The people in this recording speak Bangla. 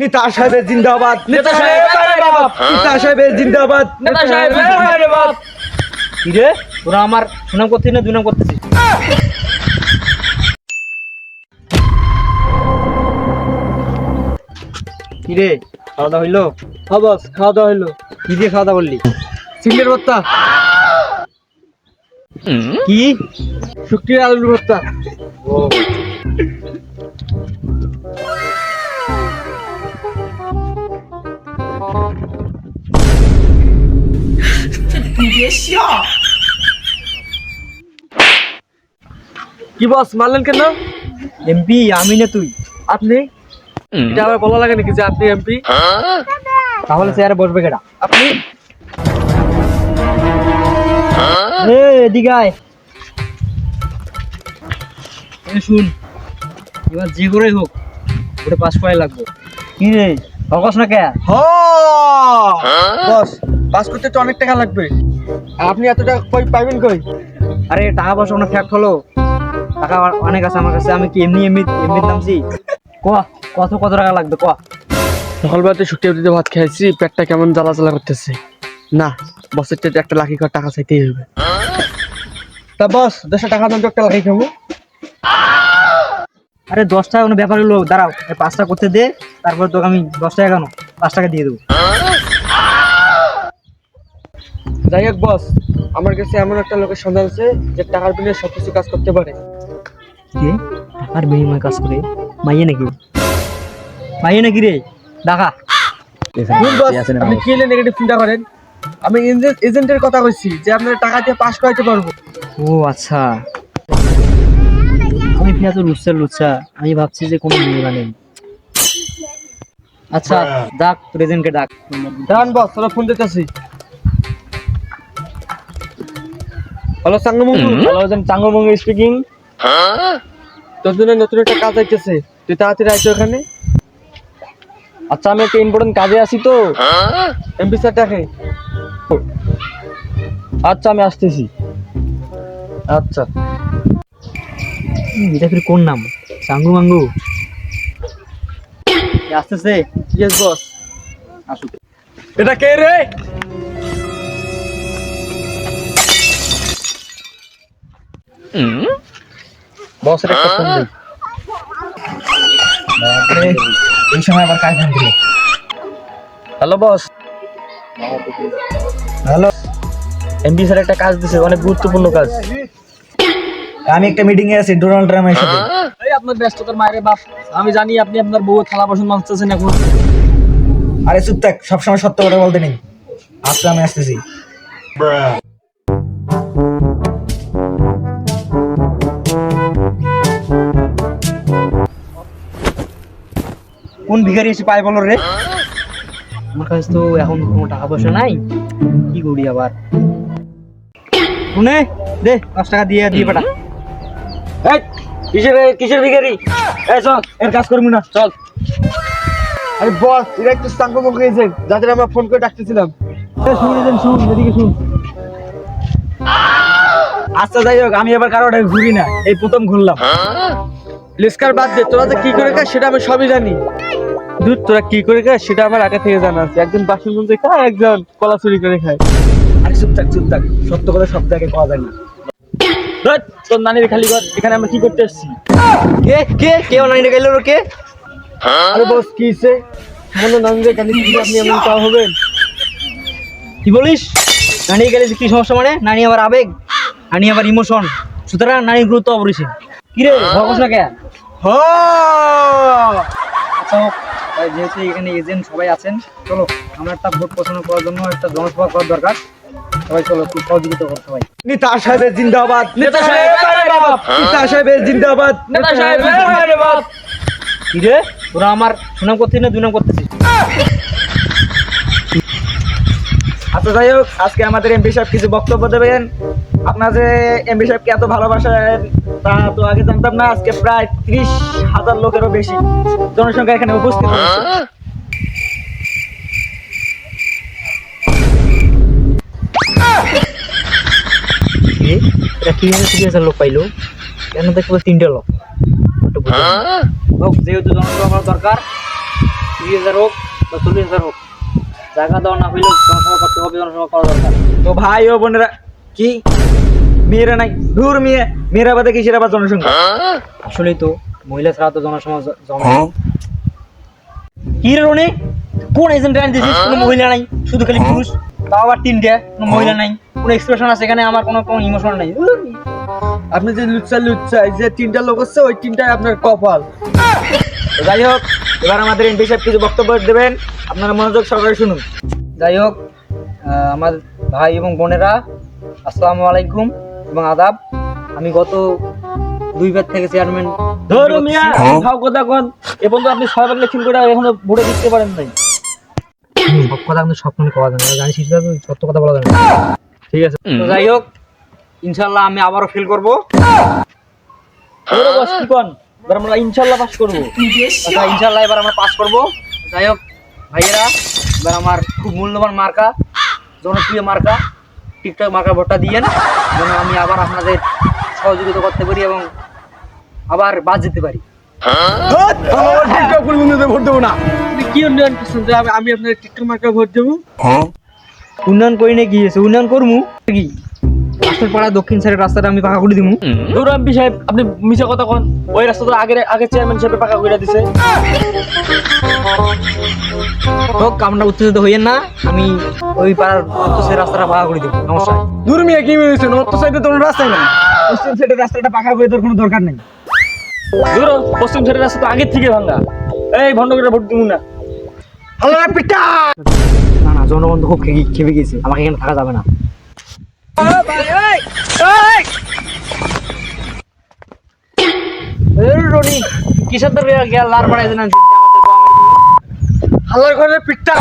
নেতা সাহেবের জিন্দাবাদ, নেতা সাহেব জিন্দাবাদ, নেতা সাহেবের জিন্দাবাদ, নেতা সাহেব জিন্দাবাদ। কি রে, তোরা আমার সুনাম করছিস না দুনাম করতেছিস? কি রে, খাওয়া দাওয়া হইলো? হ্যাঁ বস, খাওয়া দাওয়া হইলো। কি দিয়ে খাওয়া দাওয়া করলি? সিলের ভর্তা, কি? শুক্রিয়া আলুর ভর্তা। কি বস, মারলেন কেন? এমপি আমি না তুই? আপনি? এটা আবার বলা লাগে নাকি যে আপনি এমপি? তাহলে চেয়ারে বসবে কেডা? আপনি? এদিকে আয়। শুন, এবার যে করেই হোক ওটা পাস করাই লাগবে। কি রে, হকস না কে? বস, পাস করতে তো অনেক টাকা লাগবে। আর আপনি এত টাকা কই পাইবেন কই? আরে টাকা পয়সা অনেক ফ্যাক্ট হলো, টাকা অনেক আছে আমার কাছে। আমি কি এমনি এমনি এমনি নামছি? কত কত টাকা লাগবে ক? সকালবেলাতে শুক্রিয়া দিতে ভাত খেয়েছি, পেটটা কেমন জ্বালা করতেছে। না, বসের চেয়ে একটা লাখি করে টাকা চাইতেই হবে। তা বস, 10 টাকা দাম তো একটা লাখি খাবো। আরে 10 টাকা কোনো ব্যাপার হলো, দাঁড়াও 5টা করতে দে, তারপর তোকে আমি 10 টাকা কেন 5 টাকা দিয়ে দেবো। যাই হোক বস, আমার কাছে এমন একটা লোকের সন্ধান আছে যে টাকার বিনিময়ে সবকিছু কাজ করতে পারে। কে টাকার বিনিময়ে কাজ করে? মাইয়ে নাকি? মাইয়ে নাকি রে? দেখা শুনুন বস, আপনি কি নেগেটিভ চিন্তা করেন? আমি এজেন্টের কথা কইছি যে আপনার টাকা দিয়ে পাস করাইতে পারবো। ও আচ্ছা, আমি পেঁয়াজ লুচ্ছা, আমি ভাবছি যে কোনো মেয়ে নেই। আচ্ছা ডাক, প্রেজেন্টকে ডাক। দাঁড়ান বস, তোরা ফোন দিতেছি। হ্যালো চাঙ্গমঙ্গু। হ্যালো চাঙ্গমঙ্গু স্পিকিং। তোর জন্য নতুন একটা কাজ আইতেছে, তুই তাড়াতাড়ি আইছো এখানে। আচ্ছা আমি একটা ইম্পর্টেন্ট কাজে আছি তো। এমপি স্যার ডাকে। আচ্ছা আমি আসতেছি। আচ্ছা। এটা ফির কোন নাম? চাঙ্গু মাঙ্গু আসতেছে। Yes boss. আসুক। এটা কে রে? বসের একটা ফোন দিই। এই সময় আবার কাজ ফোন দিল। Hello boss. Hello, MP sir একটা কাজ দিছে, অনেক গুরুত্বপূর্ণ কাজ। আমি একটা মিটিং এ আছি ডোনাল্ড ট্রাম্পের সাথে। এই আপনার ব্যস্ততার মায়ের বাপ, আমি জানি আপনি আপনার বউ থালা বাসন মাজতেছেন এখন। আরে চুপ থাক, সবসময় সত্য কথা বলতে নেই। আচ্ছা আমি আসতেছি। কোন ভিখারি এসে পায় বলো রে? আমার কাছে তো এখন কোনো টাকা পয়সা নাই, কি করি আবার? শুনে দে 5 টাকা দিয়ে পাঠা। এই কিসের ভিখারি? এই চল, এর কাজ করবি না, চল। আরে বস, এটা একটু চাঙ্গমঙ্গু এজেন্ট, যাদের আমরা ফোন করে ডাকতেছিলাম। শুন এদিকে শুন। আচ্ছা যাই হোক, আমি এবার কারোটা ঘুরি না, এই প্রথম ঘুরলাম। লেস্কার বাদ দে, তোরা যে কি করে খাস সেটা আমি সবই জানি। দুধ, তোরা কি করে খাস সেটা আমার আগে থেকে জানা আছে। একজন বাসন মধ্যে খায়, একজন কলা চুরি করে খায়। আরে চুপ থাক, সত্য কথা সব জায়গায় পাওয়া যায় না। তোর নানির খালি ঘর, এখানে আমরা কি করতে এসেছি? কেউ নাই গেল কে? আরে বস, কি হইছে? সামান্য নানির গালি দিয়ে আপনি এমন তা হবেন? কি বলিস? নানি গেলে কি সমস্যা? মানে নানি আবার আবেগ, নানি আবার ইমোশন, সুতরাং নানির গুরুত্ব অপরিসীম। কি রে ভগস না কেন? আচ্ছা যেহেতু এখানে এজেন্ট সবাই আছেন, চলো আমরা একটা ভোট পছন্দ করার জন্য একটা জনসভা করার দরকার। সবাই চলো, একটু সহযোগিতা করতে সবাই। নেতা সাহেবের জিন্দাবাদ, নেতা সাহেব জিন্দাবাদ, নেতা সাহেবের জিন্দাবাদ, নেতা সাহেব জিন্দাবাদ। কি রে, তোরা আমার সুনাম করছিস না দুনাম করতেছিস? আচ্ছা যাই হোক, আজকে আমাদের এমপি সাহেব কিছু বক্তব্য দেবেন। আপনার যে এমপি সাহেবকে এত ভালোবাসেন তা তো আগে জানতাম না। আজকে প্রায় 30,000 লোকেরও বেশি জনসংখ্যা এখানে উপস্থিত হয়েছে। এটা কিভাবে 30,000 লোক পাইলো? কেন দেখবো 3টে লোক? যেহেতু জনসংখ্যা দরকার, 30,000 হোক বা 40,000 হোক, জায়গা দেওয়া না হইলেও জনসভা করতে হবে, জনসভা করা দরকার। তো ভাই ও বোনেরা, কি মেয়েরা নাই? দূর মেয়েরা বাদে কিসের আবার জনসংখ্যা? আসলেই তো মহিলা ছাড়া তো জনসমাজ জমে না। কি রে রনি, কোন এজেন্ট আইন দিছিস? কোনো মহিলা নাই, শুধু খালি পুরুষ, তাও আবার 3টে, কোনো মহিলা নাই, কোনো এক্সপ্রেশন আছে এখানে, আমার কোনো কোনো ইমোশন নাই। আপনি যে লুচ্চা এই যে 3টা লোক হচ্ছে ওই 3টাই আপনার কপাল। তো যাই হোক, এবার আমাদের এমপি সাহেব কিছু বক্তব্য দেবেন, আপনারা মনোযোগ সহকারে শুনুন। যাই হোক, আমার ভাই এবং বোনেরা, আসসালামু আলাইকুম এবং আদাব। আমি গত 2বার থেকে চেয়ারম্যান। ধরো মিয়া, ভাও কথা কোন, এবং তো আপনি 6বার ইলেকশন করে এখনো ভোটে দিতে পারেন নাই। সব কথা কিন্তু সব মনে করা যায় না, জানিস সত্য কথা বলা যায় না। ঠিক আছে, তো যাই হোক, ইনশাল্লাহ আমি আবারও ফেল করবো। ধরো বস কি কোন, এবার আমরা ইনশাআল্লাহ পাস করব। আচ্ছা, ইনশাল্লাহ এবার আমরা পাস করব। যাই হোক ভাইয়েরা, এবার আমার খুব মূল্যবান মার্কা, জনপ্রিয় মার্কা, টিকটক মার্কা ভোটটা দিয়েন, যেন আমি আবার আপনাদের সহযোগিতা করতে পারি এবং আবার বাদ যেতে পারি। ভোট দেবো না। আপনি কি উন্নয়ন করছেন যে আমি আপনার টিকটক মার্কা ভোট দেবো? উন্নয়ন করি না, কি হয়েছে? উন্নয়ন করবো কি, রাস্তার পাড়ায় দক্ষিণ সাইডের রাস্তাটা আমি পাকা করে দিব। ধরো এমপি সাহেব, আপনি মিছা কথা কোন, ওই রাস্তা তো আগে চেয়ারম্যান সাহেব পাকা করে দিছে। হোক, আমরা উত্তেজিত হইয়েন না, আমি ওই পাড়ার উত্তর সাইডের রাস্তাটা পাকা করে দিব, সমস্যা নেই। দূর মিয়া কি হয়েছে? নর্থ সাইডে তো কোনো রাস্তাই নাই। পশ্চিম সাইডের রাস্তাটা পাকা করে দেওয়ার কোনো দরকার নেই। ধরো পশ্চিম সাইডের রাস্তা তো আগের থেকে ভাঙা, এই ভণ্ড করে ভোট দিব না। না না, জনগণ তো খুব খেপে গেছে, আমাকে এখানে থাকা যাবে না। রনি, কিসের তো লার বাড়াই দিলেন আমাদের হালার ঘরে পিঠটা